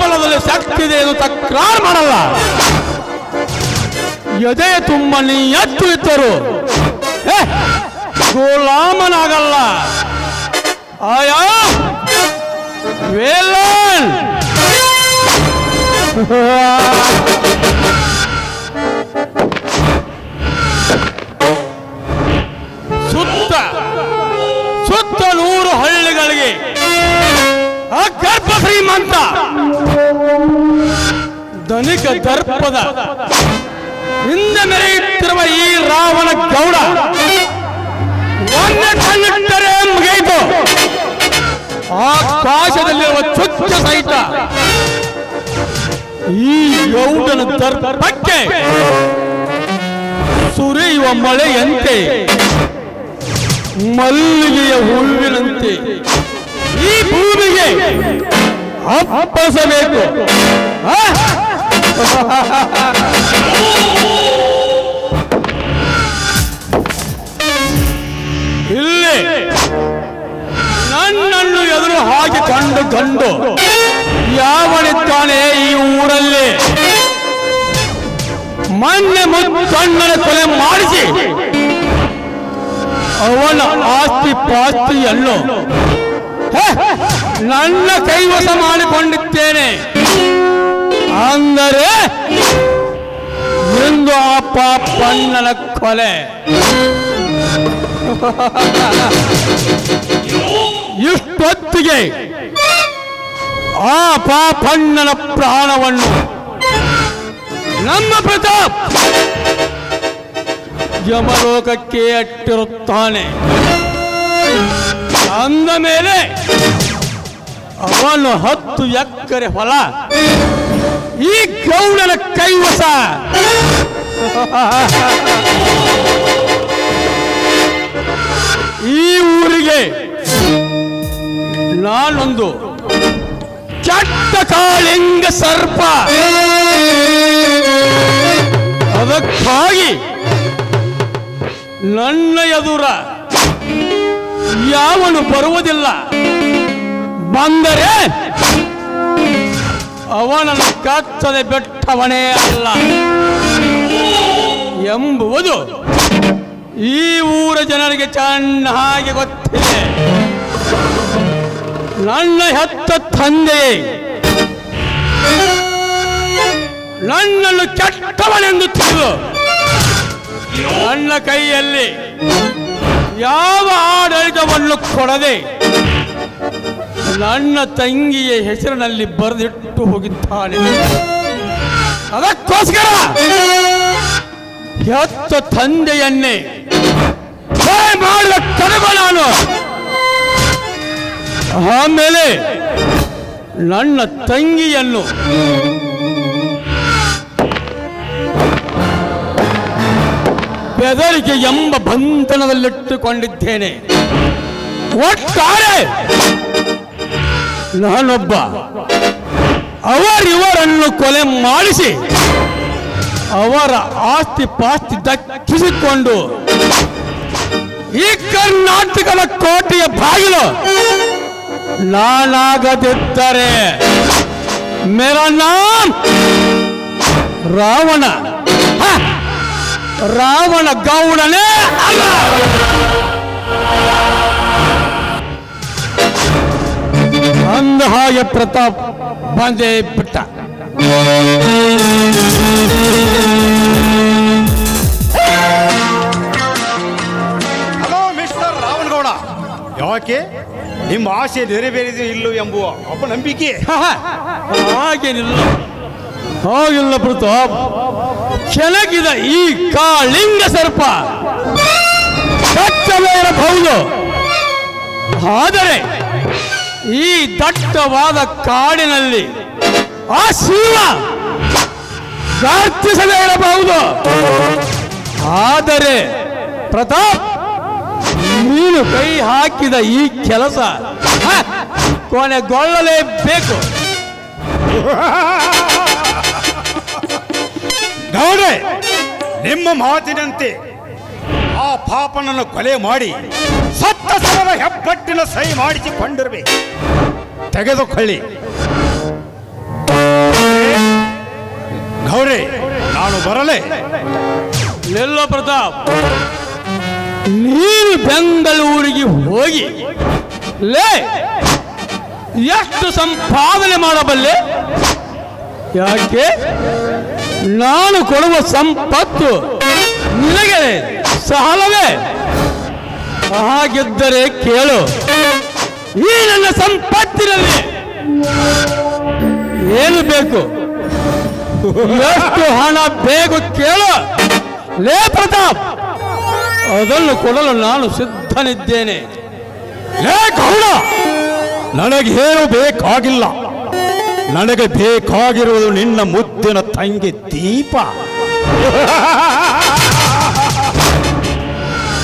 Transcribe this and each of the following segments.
ಬಲದಲ್ಲಿ ಶಕ್ತಿ ಇದೆ ಎಂದು ತಕರಾರು ಮಾಡಲ್ಲ. ಎದೆ ತುಂಬ ನೀ ಎತ್ತು ಇದ್ದರು ಗುಲಾಮನಾಗಲ್ಲ. ಆಯಾ ವೇಲನ್ ಸುತ್ತ 100 ಹಳ್ಳಿಗಳಿಗೆ ಗರ್ಭ ಶ್ರೀಮಂತ ಧನಿಕ ದರ್ಪದ ಹಿಂದೆ ಮೆರೆಯುತ್ತಿರುವ ಈ ರಾವಣ ಗೌಡ ಒಂದೇ ಕಣ್ಣಿಟ್ಟರೆ ಮುಗಿಯಿತು. ಆಕಾಶದಲ್ಲಿರುವ ಚುಚ್ಚ ಸಹಿತ ಈ ಗೌಡನ ದರ್ಪಕ್ಕೆ ಸುರಿಯುವ ಮಳೆಯಂತೆ ಮಲ್ಲಿಗೆಯ ಹೂವಿನಂತೆ ಈ ಭೂಮಿಗೆ ಅಪ್ಪಸಬೇಕು. ಇಲ್ಲಿ ನನ್ನನ್ನು ಎದುರು ಹಾಕಿ ಕಂಡು ಯಾವನಿದ್ದಾನೆ ಈ ಊರಲ್ಲಿ? ಮೊನ್ನೆ ಮುತ್ತಣ್ಣನ ಕೊಲೆ ಮಾಡಿಸಿ ಅವನ ಆಸ್ತಿ ಪಾಸ್ತಿಯನ್ನು ನನ್ನ ಕೈವಶ ಮಾಡಿಕೊಂಡಿದ್ದೇನೆ. ಅಂದರೆ ಎಂದು ಆ ಪಾಪಣ್ಣನ ಕೊಲೆ ಇಷ್ಟೊತ್ತಿಗೆ ಆ ಪಾಪಣ್ಣನ ಪ್ರಾಣವನ್ನು ನಮ್ಮ ಪ್ರತಾಪ್ ಯಮಲೋಕಕ್ಕೆ ಅಟ್ಟಿರುತ್ತಾನೆ. ಅಂದ ಮೇಲೆ ಅವನು 10 ಎಕರೆ ಹೊಲ ಈ ಗೌಡನ ಕೈವಶ. ಈ ಊರಿಗೆ ನಾನೊಂದು ಕೆಟ್ಟ ಕಾಳಿಂಗ ಸರ್ಪ. ಅದಕ್ಕಾಗಿ ನನ್ನ ಎದುರ ಯಾವನು ಬರುವುದಿಲ್ಲ. ಬಂದರೆ ಅವನನ್ನು ಕಚ್ಚದೆ ಬೆಟ್ಟವನೇ ಅಲ್ಲ ಎಂಬುವುದು ಈ ಊರ ಜನರಿಗೆ ಚೆನ್ನಾಗಿ ಗೊತ್ತಿದೆ. ನನ್ನ ಹೆತ್ತ ತಂದೆ ನನ್ನನ್ನು ಕೆಟ್ಟವನೆಂದು ತಿಳಿದು ನನ್ನ ಕೈಯಲ್ಲಿ ಯಾವ ಆಡಳಿತವನ್ನು ಕೊಡದೆ ನನ್ನ ತಂಗಿಯ ಹೆಸರಿನಲ್ಲಿ ಬರೆದಿಟ್ಟು ಹೋಗಿದ್ದಾನೆ. ಅದಕ್ಕೋಸ್ಕರ ಹೆತ್ತ ತಂದೆಯನ್ನೇ ಮಾಡುವ ಕನಗ ನಾನು. ಆಮೇಲೆ ನನ್ನ ತಂಗಿಯನ್ನು ಬೆದರಿಕೆ ಎಂಬ ಬಂಧನದಲ್ಲಿಟ್ಟುಕೊಂಡಿದ್ದೇನೆ. ಒಟ್ಟಾರೆ ನಾನೊಬ್ಬ ಅವರಿವರನ್ನು ಕೊಲೆ ಮಾಡಿಸಿ ಅವರ ಆಸ್ತಿ ಪಾಸ್ತಿ ದಕ್ಕಿಸಿಕೊಂಡು ಈ ಕರ್ನಾಟಕದ ಕೋಟೆಯ ಬಾಗಿಲು ನಾನಾಗದಿದ್ದರೆ ಮೇರಾ ನಾಮ್ ರಾವಣ ರಾವಣ ಗೌಡನೇ ಅಲ್ಲ. ಅಂದ ಹಾಗೆ ಪ್ರತಾಪ್ ಬಂದೇ ಬಿಟ್ಟ. ಹಲೋ ಮಿಸ್ಟರ್ ರಾವಣಗೌಡ, ಯಾಕೆ ನಿಮ್ಮ ಆಸೆ ನೆರವೇರಿದೆ ಇಲ್ಲೋ ಎಂಬುವ ಅಪನಂಬಿಕೆ? ಹಾಗೇನಿಲ್ಲ ಹಾಗಿಲ್ಲ ಪ್ರತಾಪ್. ಕೆಳಗಿದ ಈ ಕಾಳಿಂಗ ಸರ್ಪ ದಟ್ಟವೇ ಇರಬಹುದು, ಆದರೆ ಈ ದಟ್ಟವಾದ ಕಾಡಿನಲ್ಲಿ ಆ ಶಿವ ಗಾರ್ತಿಸದೇ ಇರಬಹುದು. ಆದರೆ ಪ್ರತಾಪ್, ನೀನು ಕೈ ಹಾಕಿದ ಈ ಕೆಲಸ ಕೊನೆಗೊಳ್ಳಲೇಬೇಕು. ಗೌಡೆ, ನಿಮ್ಮ ಮಾತಿನಂತೆ ಆ ಪಾಪನನ್ನು ಕೊಲೆ ಮಾಡಿ ಸತ್ತ ಸರದ ಹೆಬ್ಬಟ್ಟಿನ ಸಹಿ ಮಾಡಿಸಿಕೊಂಡಿರಬೇಕು. ತೆಗೆದುಕೊಳ್ಳಿ. ಗೌಡೆ, ನಾನು ಬರಲೇ? ಎಲ್ಲ ಪ್ರತಾಪ್, ನೀನು ಬೆಂಗಳೂರಿಗೆ ಹೋಗಿ ಎಷ್ಟು ಸಂಪಾದನೆ ಮಾಡಬಲ್ಲೆ? ಯಾಕೆ ನಾನು ಕೊಡುವ ಸಂಪತ್ತು ನಿನಗೆ ಸಾಲವೇ? ಹಾಗಿದ್ದರೆ ಕೇಳು, ಈ ನನ್ನ ಸಂಪತ್ತಿನಲ್ಲಿ ಏನು ಬೇಕು, ಎಷ್ಟು ಹಣ ಬೇಕು ಕೇಳು. ಲೇ ಪ್ರತಾಪ್, ಅದನ್ನು ಕೊಡಲು ನಾನು ಸಿದ್ಧನಿದ್ದೇನೆ. ಲೇ ಗೌಡ, ನನಗೇನು ಬೇಕಾಗಿಲ್ಲ. ನನಗೆ ಬೇಕಾಗಿರುವುದು ನಿನ್ನ ಮುದ್ದಿನ ತಂಗಿ ದೀಪ.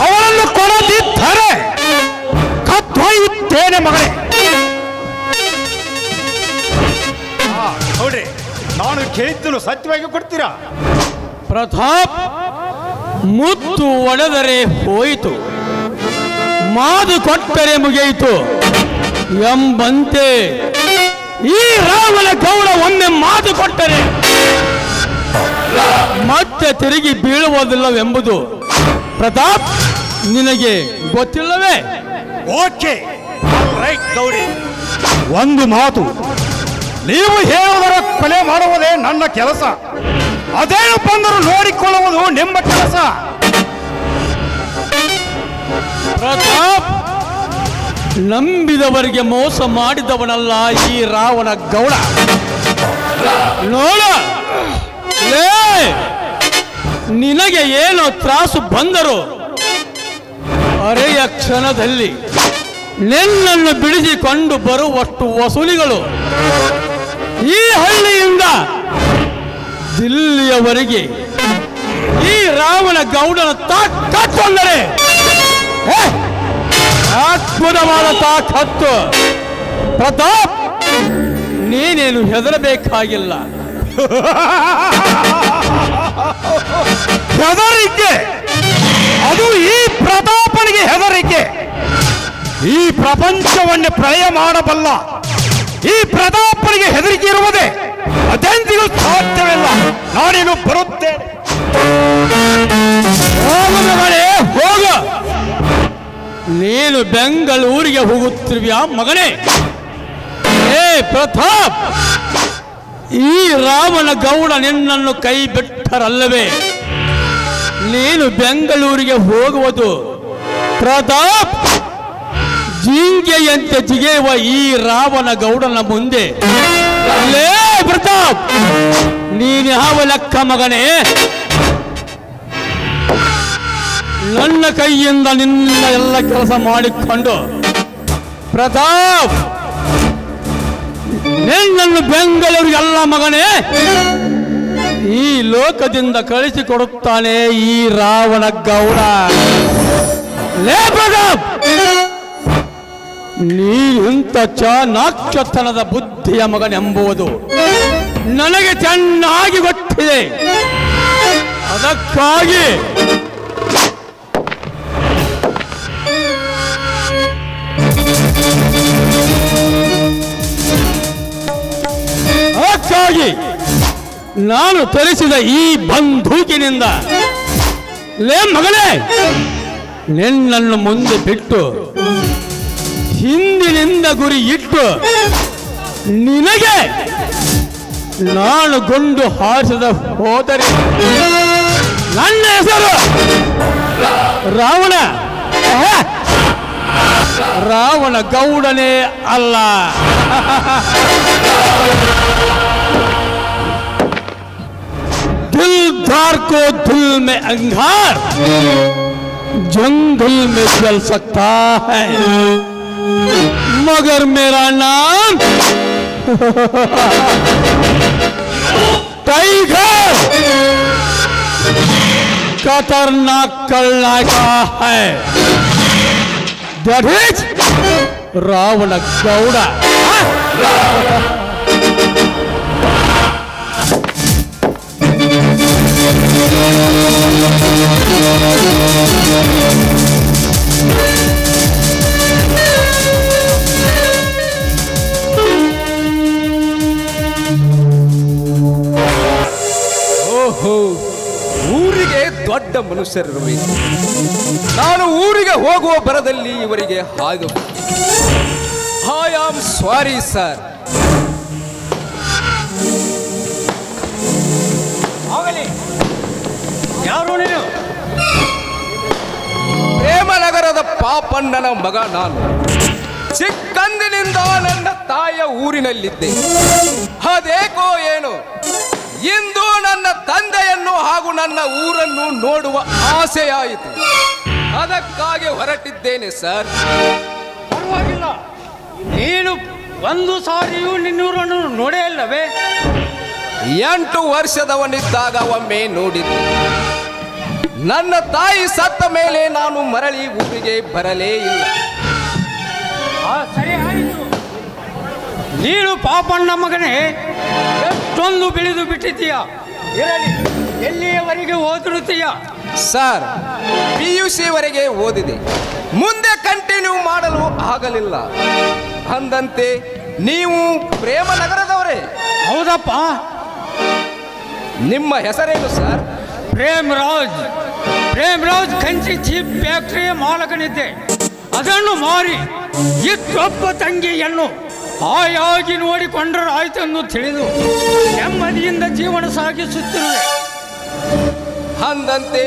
ಅವಳನ್ನು ಕೊಡದಿದ್ದರೆ ಕತ್ತೊಯ್ಯುತ್ತೇನೆ ಮಗಳೇ. ನೋಡ್ರಿ, ನಾನು ಕೇಳಿದ್ದನ್ನು ಸತ್ಯವಾಗಿ ಕೊಡ್ತೀರಾ? ಪ್ರತಾಪ್, ಮುತ್ತು ಒಡೆದರೆ ಹೋಯಿತು, ಮಾತು ಕೊಟ್ಟರೆ ಮುಗಿಯಿತು ಎಂಬಂತೆ ಈ ರಾವಣ ಗೌಡ ಒಮ್ಮೆ ಮಾತು ಕೊಟ್ಟರೆ ಮತ್ತೆ ತಿರುಗಿ ಬೀಳುವುದಿಲ್ಲವೆಂಬುದು ಪ್ರತಾಪ್ ನಿನಗೆ ಗೊತ್ತಿಲ್ಲವೇ? ಓಕೆ, ರೈಟ್ ಗೌಡಿ. ಒಂದು ಮಾತು, ನೀವು ಹೇಳುವುದರ ಕೊಲೆ ಮಾಡುವುದೇ ನನ್ನ ಕೆಲಸ. ಅದೇನು ಬಂದರೂ ನೋಡಿಕೊಳ್ಳುವುದು ನಿಮ್ಮ ಕೆಲಸ. ಪ್ರತಾಪ್, ನಂಬಿದವರಿಗೆ ಮೋಸ ಮಾಡಿದವನಲ್ಲ ಈ ರಾವಣ ಗೌಡ. ನೋಡ, ನಿನಗೆ ಏನೋ ತ್ರಾಸು ಬಂದರು ಅರೆಯ ಕ್ಷಣದಲ್ಲಿ ನಿನ್ನನ್ನು ಬಿಡಿಸಿಕೊಂಡು ಬರುವಷ್ಟು ವಸೂಲಿಗಳು ಈ ಹಳ್ಳಿಯಿಂದ ದಿಲ್ಲಿಯವರೆಗೆ ಈ ರಾವಣ ಗೌಡನ ತಾಕತ್ತೊಂದರೆ ಅದ್ಭುತವಾದ ತಾಕತ್ತು. ಪ್ರತಾಪ್, ನೀನೇನು ಹೆದರಬೇಕಾಗಿಲ್ಲ. ಹೆದರಿಕೆ? ಅದು ಈ ಪ್ರತಾಪನಿಗೆ ಹೆದರಿಕೆ. ಈ ಪ್ರಪಂಚವನ್ನೇ ಪ್ರಳಯ ಮಾಡಬಲ್ಲ ಈ ಪ್ರತಾಪನಿಗೆ ಹೆದರಿಕೆ ಇರುವುದೇ ಅದೆಂದಿಗೂ ಸಾಧ್ಯವಿಲ್ಲ. ನಾನೇನು ಬರುತ್ತೇನೆ. ಹೋಗ, ನೀನು ಬೆಂಗಳೂರಿಗೆ ಹೋಗುತ್ತಿರುವಿಯಾ ಮಗನೇ? ಏ ಪ್ರತಾಪ್, ಈ ರಾವಣ ಗೌಡ ನಿನ್ನನ್ನು ಕೈ ಬಿಟ್ಟರಲ್ಲವೇ ನೀನು ಬೆಂಗಳೂರಿಗೆ ಹೋಗುವುದು? ಪ್ರತಾಪ್, ಜಿಂಕೆಯಂತೆ ಜಿಗೆಯುವ ಈ ರಾವಣ ಗೌಡನ ಮುಂದೆ ಲೇ ಪ್ರತಾಪ್, ನೀನು ಯಾವ ಲೆಕ್ಕ ಮಗನೇ? ನನ್ನ ಕೈಯಿಂದ ನಿನ್ನ ಎಲ್ಲ ಕೆಲಸ ಮಾಡಿಕೊಂಡು ಪ್ರತಾಪ್ ನಿನ್ನನ್ನು ಬೆಂಗಳೂರಿಗೆಲ್ಲ ಮಗನೇ ಈ ಲೋಕದಿಂದ ಕಳಿಸಿಕೊಡುತ್ತಾನೆ ಈ ರಾವಣ ಗೌಡ. ಲೇ ಪ್ರತಾಪ್, ನೀ ಇಂಥ ಚಾಣಾಕ್ಷತನದ ಬುದ್ಧಿಯ ಮಗನೆಂಬುದು ನನಗೆ ಚೆನ್ನಾಗಿ ಗೊತ್ತಿದೆ. ಅದಕ್ಕಾಗಿ ನಾನು ತರಿಸಿದ ಈ ಬಂದೂಕಿನಿಂದ ಲೇ ಮಗಳೇ, ನಿನ್ನನ್ನು ಮುಂದೆ ಬಿಟ್ಟು ಹಿಂದಿನಿಂದ ಗುರಿ ಇಟ್ಟು ನಿನಗೆ ನಾನು ಗುಂಡು ಹಾರಿಸದ ಹೋದರೆ ನನ್ನ ಹೆಸರು ರಾವಣ ಗೌಡನೇ ಅಲ್ಲ. दिलदार को दिल में अंगार जंगल में जल सकता है, मगर मेरा नाम टाइगर खतरनाक करना का है. That is Ravan Gowda. ಓಹೋ, ಊರಿಗೆ ದೊಡ್ಡ ಮನುಷ್ಯರಿರಬೇಕು. ನಾನು ಊರಿಗೆ ಹೋಗುವ ಬರದಲ್ಲಿ ಇವರಿಗೆ ಹಾಗೆ ಐ ಆಮ್ ಸಾರಿ ಸರ್. ಯಾರು ನೀನು? ಪ್ರೇಮನಗರದ ಪಾಪಣ್ಣನ ಮಗ ನಾನು. ಚಿಕ್ಕಂದಿನಿಂದ ನನ್ನ ತಾಯಿಯ ಊರಿನಲ್ಲಿದ್ದೆ. ಅದೇಕೋ ಏನು ಇಂದು ನನ್ನ ತಂದೆಯನ್ನು ಹಾಗೂ ನನ್ನ ಊರನ್ನು ನೋಡುವ ಆಸೆಯಾಯಿತು. ಅದಕ್ಕಾಗಿ ಹೊರಟಿದ್ದೇನೆ ಸರ್. ಪರವಾಗಿಲ್ಲ, ನೀನು ಒಂದು ಸಾರಿಯೂ ನಿನ್ನೂರನ್ನು ನೋಡೇ ಇಲ್ಲವೇ? 8 ವರ್ಷದವನಿದ್ದಾಗ ಒಮ್ಮೆ ನೋಡಿದ್ದೆ. ನನ್ನ ತಾಯಿ ಸತ್ತ ಮೇಲೆ ನಾನು ಮರಳಿ ಊರಿಗೆ ಬರಲೇ ಇಲ್ಲ. ಸರಿ ಆಯಿತು. ನೀನು ಪಾಪಣ್ಣ ಮಗನೇ, ಎಷ್ಟೊಂದು ಬೆಳೆದು ಬಿಟ್ಟಿದ್ದೀಯ. ಇರಲಿ, ಎಲ್ಲಿಯವರೆಗೆ ಓದಿರುತ್ತೀಯ? ಸರ್, PUC ವರೆಗೆ ಓದಿದೆ. ಮುಂದೆ ಕಂಟಿನ್ಯೂ ಮಾಡಲು ಆಗಲಿಲ್ಲ. ಅಂದಂತೆ ನೀವು ಪ್ರೇಮನಗರದವರೇ? ಹೌದಪ್ಪ. ನಿಮ್ಮ ಹೆಸರೇನು ಸರ್? ಪ್ರೇಮರಾಜ್ ಕಂಚಿ ಚೀಪ್ ಫ್ಯಾಕ್ಟರಿಯ ಮಾಲಕನಿದ್ದೆ. ಅದನ್ನು ಮಾರಿ ಇಷ್ಟೊಬ್ಬ ತಂಗಿಯನ್ನು ಹಾಯಾಗಿ ನೋಡಿಕೊಂಡರೆ ಆಯ್ತೆಂದು ತಿಳಿದು ನೆಮ್ಮದಿಯಿಂದ ಜೀವನ ಸಾಗಿಸುತ್ತಿರುವೆ. ಅಂದಂತೆ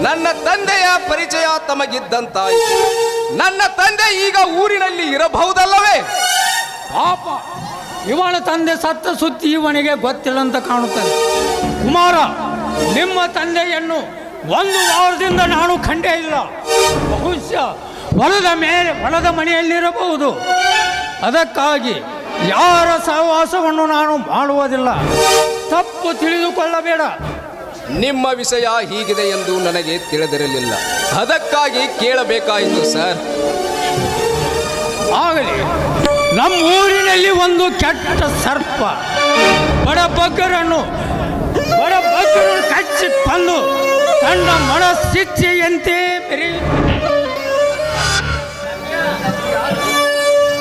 ನನ್ನ ತಂದೆಯ ಪರಿಚಯ ತಮಗಿದ್ದಂತಾಯಿತು. ನನ್ನ ತಂದೆ ಈಗ ಊರಿನಲ್ಲಿ ಇರಬಹುದಲ್ಲವೇ? ಪಾಪ, ಇವನ ತಂದೆ ಸತ್ತ ಸುದ್ದಿ ಇವನಿಗೆ ಗೊತ್ತಿಲ್ಲ ಅಂತ ಕಾಣುತ್ತದೆ. ಕುಮಾರ, ನಿಮ್ಮ ತಂದೆಯನ್ನು 1 ವಾರದಿಂದ ನಾನು ಕಂಡೇ ಇಲ್ಲ. ಬಹುಶಃ ಹೊಲದ ಮನೆಯಲ್ಲಿರಬಹುದು. ಅದಕ್ಕಾಗಿ ಯಾರ ಸಹವಾಸವನ್ನು ನಾನು ಮಾಡುವುದಿಲ್ಲ. ತಪ್ಪು ತಿಳಿದುಕೊಳ್ಳಬೇಡ. ನಿಮ್ಮ ವಿಷಯ ಹೀಗಿದೆ ಎಂದು ನನಗೆ ತಿಳಿದಿರಲಿಲ್ಲ. ಅದಕ್ಕಾಗಿ ಕೇಳಬೇಕಾಯಿತು ಸರ್. ಆಗಲಿ, ನಮ್ಮ ಊರಿನಲ್ಲಿ ಒಂದು ಕೆಟ್ಟ ಸರ್ಪ ಬಡಬಗ್ಗರನ್ನು ಕಚ್ಚಿ ಬಂದು ತನ್ನ ಮನಸ್ಥಿತಿಯಂತೆ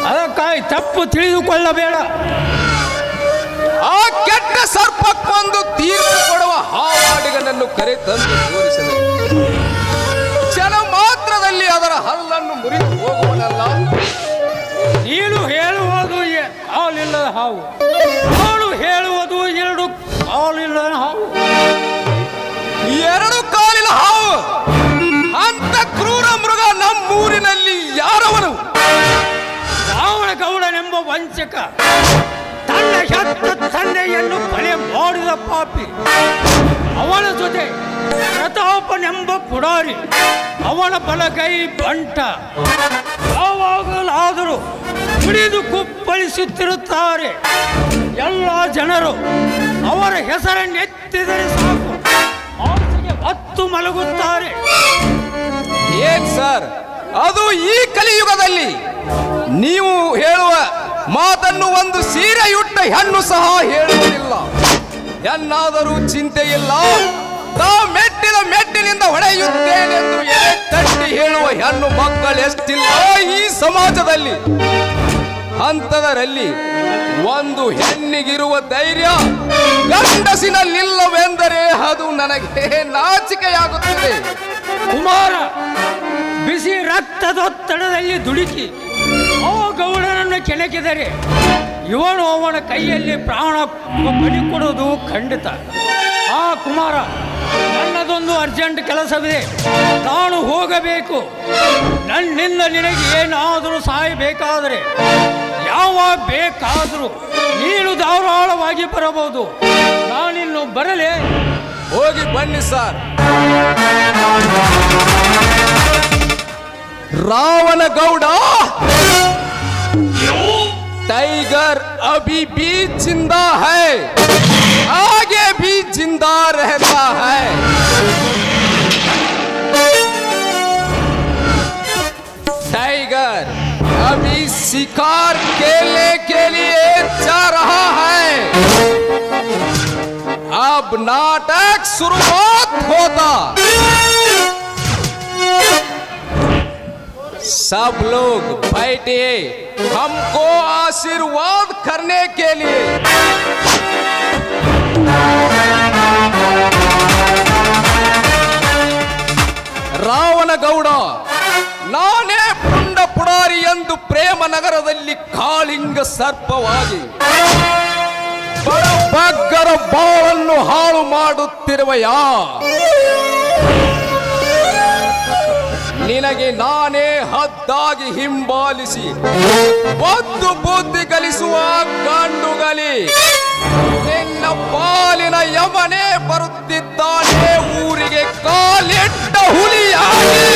ಅದಕ್ಕಾಗಿ ತಪ್ಪು ತಿಳಿದುಕೊಳ್ಳಬೇಡ. ಆ ಕೆಟ್ಟ ಸರ್ಪಕ್ಕೊಂದು ತೀರ್ಪು ಕೊಡುವ ಹಾವಾಡಿಗನನ್ನು ಕರೆ ತಂದು ತೋರಿಸಿದರು. ಕ್ಷಣ ಮಾತ್ರದಲ್ಲಿ ಅದರ ಹಲ್ಲನ್ನು ಮುರಿದು ಹೋಗುವನಲ್ಲ. ನೀನು ಹೇಳುವುದು ಕಾಲಿಲ್ಲದ ಹಾವು, ನಾನು ಹೇಳುವುದು 2 ಕಾಲಿಲ್ಲದ ಹಾವು. 2 ಕಾಲಿನ ಹಾವು? ಅಂತ ಕ್ರೂರ ಮೃಗ ನಮ್ಮೂರಿನಲ್ಲಿ ಯಾರವನು? ರಾವಣ ಗೌಡನೆಂಬ ವಂಚಕ, ತನ್ನ ಹೆತ್ತ ತಂದೆಯನ್ನು ಕೊಲೆ ಮಾಡಿದ ಪಾಪಿ. ಅವನ ಜೊತೆ ಪ್ರತಾಪನೆಂಬ ಪುಡಾರಿ, ಅವನ ಬಲಗೈ ಬಂಟ. ಯಾವಾಗಲಾದರೂ ಕುಡಿದು ಕುಪ್ಪಳಿಸುತ್ತಿರುತ್ತಾರೆ. ಎಲ್ಲ ಜನರು ಅವರ ಹೆಸರನ್ನೆತ್ತಿದರೆ ಸಾಕು, ಹಾಸಿಗೆ ಹೊತ್ತು ಮಲಗುತ್ತಾರೆ. ಏನ್ ಸರ್, ಅದು ಈ ಕಲಿಯುಗದಲ್ಲಿ ನೀವು ಹೇಳುವ ಮಾತನ್ನು ಒಂದು ಸೀರೆಯುಟ್ಟ ಹೆಣ್ಣು ಸಹ ಹೇಳುವುದಿಲ್ಲ. ಎನ್ನಾದರೂ ಚಿಂತೆ ಇಲ್ಲ, ತಾ ಮೆಟ್ಟಿದ ಮೆಟ್ಟಿನಿಂದ ಹೊಡೆಯುತ್ತೇನೆಂದು ಎದೆ ತಟ್ಟಿ ಹೇಳುವ ಹೆಣ್ಣು ಮಕ್ಕಳೆಷ್ಟಿಲ್ಲ ಈ ಸಮಾಜದಲ್ಲಿ. ಅಂಥದರಲ್ಲಿ ಒಂದು ಹೆಣ್ಣಿಗಿರುವ ಧೈರ್ಯ ಗಂಡಸಿನಲ್ಲಿಲ್ಲವೆಂದರೆ ಅದು ನನಗೆ ನಾಚಿಕೆಯಾಗುತ್ತದೆ. ಕುಮಾರ, ಬಿಸಿ ರಕ್ತದೊತ್ತಡದಲ್ಲಿ ದುಡುಕಿ ಆ ಗೌಡನನ್ನು ಕೆಣಕಿದರೆ ಇವನು ಅವನ ಕೈಯಲ್ಲಿ ಪ್ರಾಣ ಬಲಿ ಕೊಡೋದು ಖಂಡಿತ. ಆ ಕುಮಾರ, ನನ್ನದೊಂದು ಅರ್ಜೆಂಟ್ ಕೆಲಸವಿದೆ, ನಾನು ಹೋಗಬೇಕು. ನನ್ನಿಂದ ನಿನಗೆ ಏನಾದರೂ ಸಹಾಯ ಬೇಕಾದರೆ, ಯಾವಾಗ ಬೇಕಾದರೂ ನೀನು ಧಾರಾಳವಾಗಿ ಬರಬಹುದು. ನಾನಿನ್ನು ಬರಲೇ? ಹೋಗಿ ಬನ್ನಿ ಸರ್. ರಾವಣಗೌಡ, टाइगर अभी भी जिंदा है, आगे भी जिंदा रहता है. टाइगर अभी शिकार खेलने के लिए जा रहा है. अब नाटक शुरुआत होता. सब लोग बैठिए हमको आशीर्वाद करने के लिए. ರಾವಣಗೌಡ, ನಾನೇ ಪುಂಡ ಪುಡಾರಿ ಎಂದು ಪ್ರೇಮ ನಗರದಲ್ಲಿ ಕಾಳಿಂಗ ಸರ್ಪವಾಗಿ ಬಗ್ಗರ ಬಾಳನ್ನು ಹಾಳು ಮಾಡುತ್ತಿರುವೆಯಾ? ನಿನಗೆ ನಾನೇ ಹದ್ದಾಗಿ ಹಿಂಬಾಲಿಸಿ ಒಂದು ಬುದ್ಧಿ ಕಲಿಸುವ ಗಂಡುಗಲಿ. ನಿನ್ನ ಪಾಲಿನ ಯಮನೇ ಬರುತ್ತಿದ್ದಾನೆ ಊರಿಗೆ ಕಾಲಿಟ್ಟ ಹುಲಿಯಾಗಿ.